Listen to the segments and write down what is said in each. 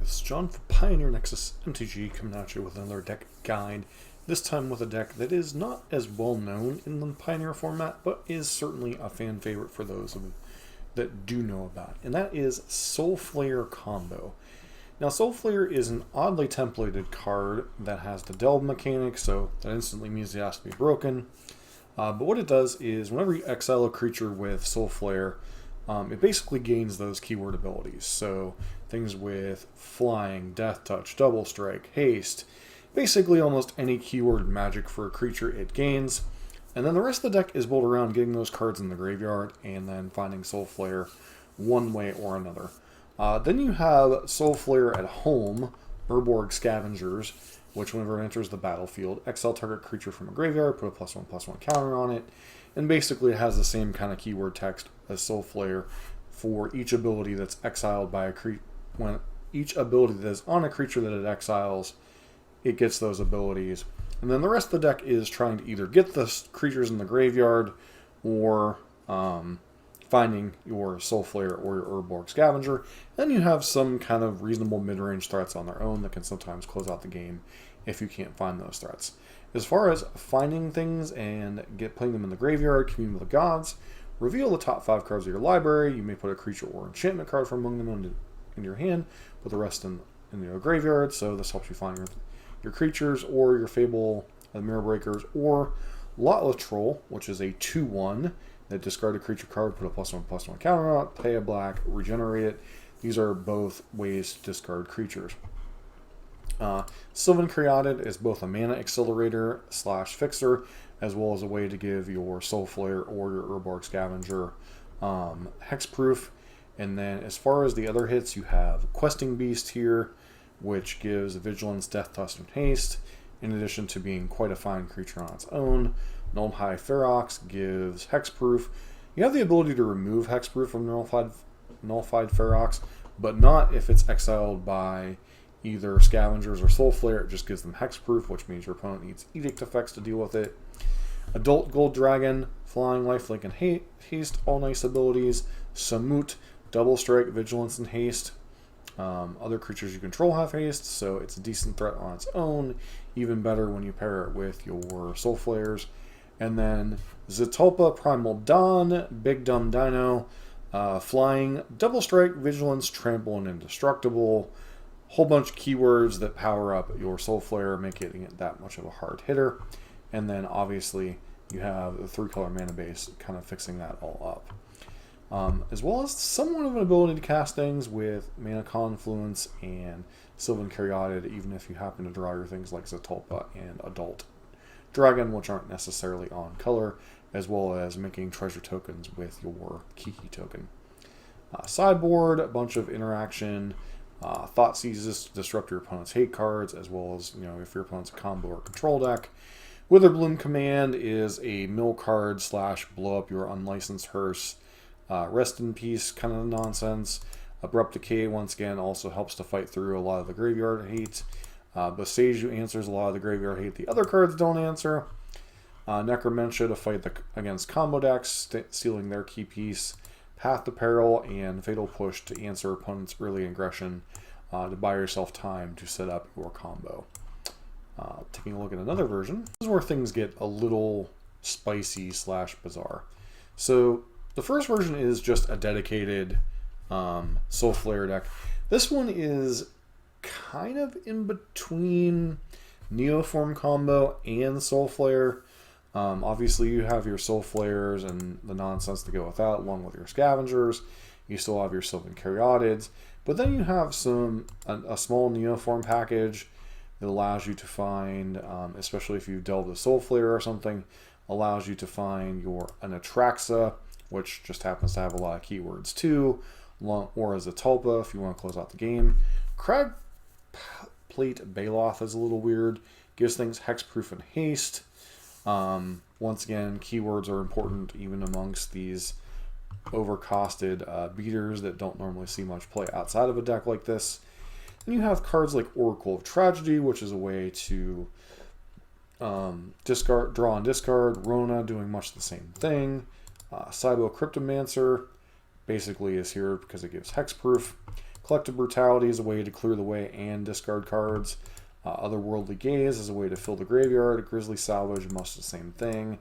This is John for Pioneer Nexus MTG coming at you with another deck guide. This time with a deck that is not as well known in the Pioneer format, but is certainly a fan favorite for those that do know about. And that is Soulflayer Combo. Now Soulflayer is an oddly templated card that has the delve mechanic, so that instantly means it has to be broken. But what it does is whenever you exile a creature with Soulflayer, it basically gains those keyword abilities. So things with flying, death touch, double strike, haste, basically almost any keyword magic for a creature it gains. And then the rest of the deck is built around getting those cards in the graveyard and then finding Soulflayer one way or another. Then you have Soulflayer at home, Urborg Scavengers, which whenever it enters the battlefield, exile target creature from a graveyard, put a +1/+1 counter on it, and basically it has the same kind of keyword text as Soulflayer for each ability that's exiled by a creature. When each ability that is on a creature that it exiles, it gets those abilities. And then the rest of the deck is trying to either get the creatures in the graveyard or finding your Soulflayer or your Urborg Scavenger. Then you have some kind of reasonable mid-range threats on their own that can sometimes close out the game if you can't find those threats. As far as finding things and putting them in the graveyard, Commune with the Gods, reveal the top 5 cards of your library. You may put a creature or enchantment card from among them in your hand, put the rest in your graveyard. So this helps you find your creatures or your Fable Mirror Breakers, or Lotless Troll, which is a 2/1 that discard a creature card, put a +1/+1 counter on it, pay a black, regenerate it. These are both ways to discard creatures. Sylvan Caryatid is both a mana accelerator / fixer, as well as a way to give your Soulflayer or your Urborg Scavenger hexproof. And then as far as the other hits, you have Questing Beast here, which gives Vigilance, Death Touch, and Haste, in addition to being quite a fine creature on its own. Nullified Ferox gives hexproof. You have the ability to remove hexproof from Nullified Ferox, but not if it's exiled by either Scavengers or Soulflayer. It just gives them hexproof, which means your opponent needs Edict effects to deal with it. Adult Gold Dragon, Flying, Lifelink, and Haste, all nice abilities. Samut, Double Strike, Vigilance, and Haste. Other creatures you control have haste, so it's a decent threat on its own. Even better when you pair it with your Soulflayers. And then Zetulpa, Primal Dawn, Big Dumb Dino, Flying, Double Strike, Vigilance, Trample, and Indestructible. Whole bunch of keywords that power up your Soulflayer, making it that much of a hard hitter. And then obviously you have the 3-color mana base kind of fixing that all up. As well as somewhat of an ability to cast things with Mana Confluence and Sylvan Caryatid, even if you happen to draw your things like Zetulpa and Adult Dragon, which aren't necessarily on color, as well as making treasure tokens with your Kiki token. Sideboard, a bunch of interaction, Thought Seizes to disrupt your opponent's hate cards, as well as, if your opponent's a combo or control deck. Witherbloom Command is a mill card / blow up your unlicensed hearse. Rest in Peace kind of nonsense. Abrupt Decay, once again, also helps to fight through a lot of the graveyard hate. Boseiju answers a lot of the graveyard hate the other cards don't answer. Necromentia to fight against combo decks, stealing their key piece. Path to Peril and Fatal Push to answer opponents' early aggression to buy yourself time to set up your combo. Taking a look at another version, this is where things get a little spicy / bizarre. So the first version is just a dedicated Soulflayer deck. This one is kind of in between Neoform Combo and Soulflayer. Obviously, you have your Soulflayers and the nonsense to go with that, along with your Scavengers. You still have your Sylvan Caryatids. But then you have a small Neoform package that allows you to find, especially if you've delved a Soulflayer or something, allows you to find an Atraxa, which just happens to have a lot of keywords too, or as a Tulpa if you want to close out the game. Crag Plate Baloth is a little weird, gives things hexproof and haste. Once again, keywords are important even amongst these overcosted beaters that don't normally see much play outside of a deck like this. And you have cards like Oracle of Tragedy, which is a way to draw and discard. Rona doing much the same thing. Cybo Cryptomancer basically is here because it gives hexproof. Collective Brutality is a way to clear the way and discard cards. Otherworldly Gaze is a way to fill the graveyard. Grisly Salvage, much the same thing.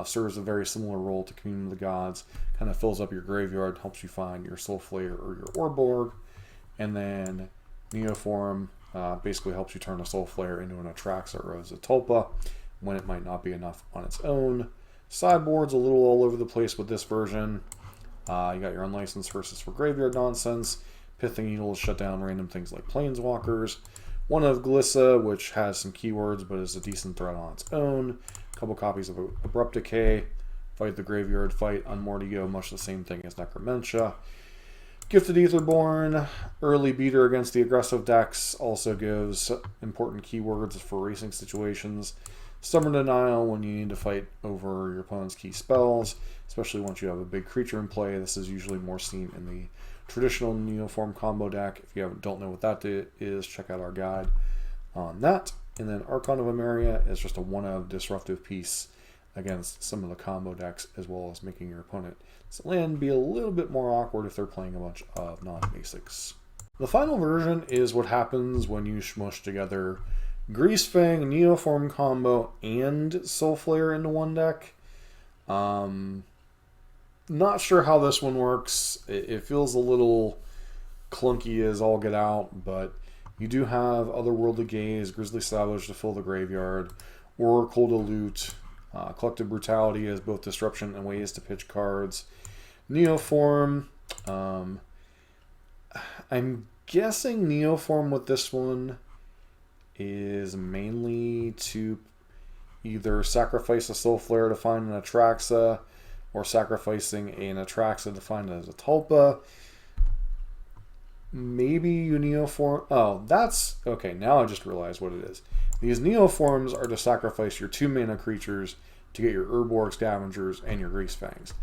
Serves a very similar role to Communion of the Gods. Kind of fills up your graveyard, helps you find your Soulflayer or your Orborg. And then Neoform basically helps you turn a Soulflayer into an Atraxa or a Zatulpa when it might not be enough on its own. Sideboard's a little all over the place with this version. You got your Unlicensed Versus for Graveyard nonsense. Pithing Needles shut down random things like Planeswalkers. One of Glissa, which has some keywords but is a decent threat on its own. A couple copies of Abrupt Decay. Fight the Graveyard, fight Unmortigo, much the same thing as Necromentia. Gifted Aetherborn, early beater against the aggressive decks, also gives important keywords for racing situations. Stubborn Denial when you need to fight over your opponent's key spells, especially once you have a big creature in play. This is usually more seen in the traditional Neoform combo deck. If you don't know what that is, check out our guide on that. And then Archon of Emeria is just a one-of disruptive piece against some of the combo decks, as well as making your opponent's land be a little bit more awkward if they're playing a bunch of non-basics. The final version is what happens when you smush together Greasefang, Neoform Combo, and Soulflayer into one deck. Not sure how this one works. It feels a little clunky as all get out, but you do have Otherworldly Gaze, Grisly Salvage to fill the graveyard, Oracle to loot, Collective Brutality as both disruption and ways to pitch cards. Neoform, I'm guessing Neoform with this one is mainly to either sacrifice a Soulflayer to find an Atraxa, or sacrificing an Atraxa to find a Zatulpa. Maybe you Neoform... Oh, that's... Okay, now I just realized what it is. These Neoforms are to sacrifice your 2-mana creatures to get your Urborg Scavengers and your Greasefangs.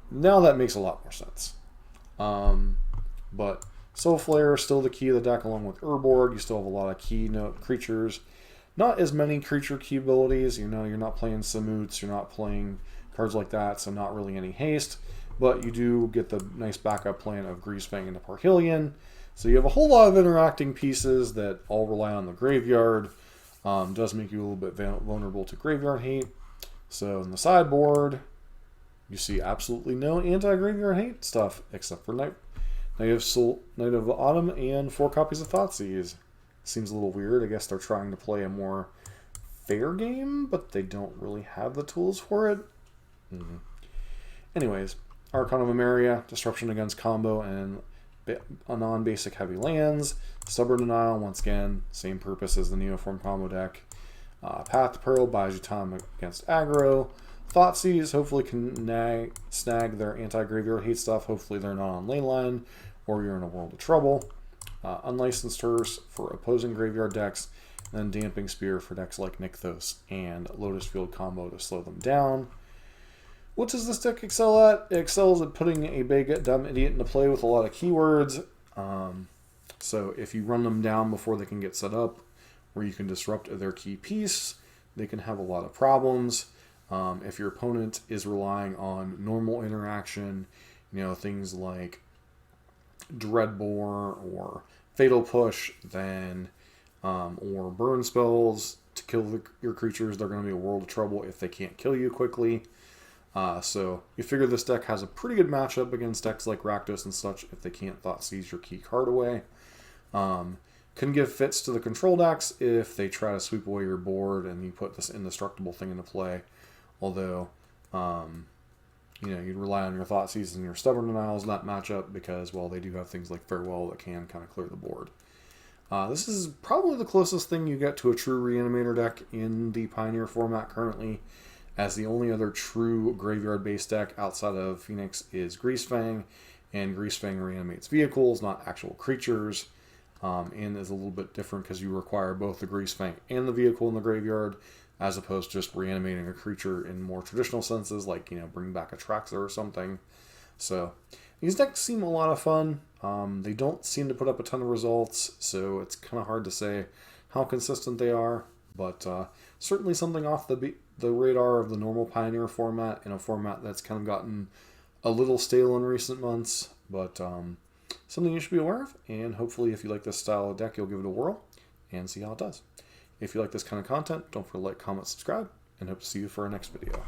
Now that makes a lot more sense. But Soulflayer is still the key of the deck along with Urborg. You still have a lot of keynote creatures. Not as many creature key abilities. You know, you're not playing Samoots, you're not playing cards like that, so not really any haste. But you do get the nice backup plan of Greasefang and the Parhelion. So you have a whole lot of interacting pieces that all rely on the graveyard. Does make you a little bit vulnerable to graveyard hate. So in the sideboard, you see absolutely no anti-graveyard hate stuff except for Night of Autumn and 4 copies of Thoughtseize. Seems a little weird. I guess they're trying to play a more fair game, but they don't really have the tools for it. Anyways, Archon of Emeria, disruption against combo and non-basic heavy lands. Stubborn Denial, once again, same purpose as the Neoform combo deck. Path to Peril buys you time against aggro. Thoughtseize hopefully can snag their anti-graveyard hate stuff. Hopefully they're not on leyline or you're in a world of trouble. Unlicensed Hearse for opposing graveyard decks. And then Damping Spear for decks like Nykthos and Lotus Field combo to slow them down. What does this deck excel at? It excels at putting a big dumb idiot into play with a lot of keywords. So if you run them down before they can get set up, or you can disrupt their key piece, they can have a lot of problems. If your opponent is relying on normal interaction, you know, things like Dreadbore or Fatal Push, then or burn spells to kill your creatures, they're going to be a world of trouble if they can't kill you quickly. So you figure this deck has a pretty good matchup against decks like Rakdos and such if they can't Thoughtseize your key card away. Can give fits to the control decks if they try to sweep away your board and you put this indestructible thing into play. Although, you know, you'd rely on your Thoughtseize and your Stubborn Denials in that matchup because, well, they do have things like Farewell that can kind of clear the board. This is probably the closest thing you get to a true Reanimator deck in the Pioneer format currently, as the only other true graveyard-based deck outside of Phoenix is Greasefang, and Greasefang reanimates vehicles, not actual creatures, and is a little bit different because you require both the Greasefang and the vehicle in the graveyard, as opposed to just reanimating a creature in more traditional senses, like, you know, bring back a Traxa or something. So these decks seem a lot of fun. They don't seem to put up a ton of results, so it's kind of hard to say how consistent they are, but certainly something off the radar of the normal Pioneer format, in a format that's kind of gotten a little stale in recent months, but something you should be aware of, and hopefully if you like this style of deck, you'll give it a whirl and see how it does. If you like this kind of content, don't forget to like, comment, subscribe, and hope to see you for our next video.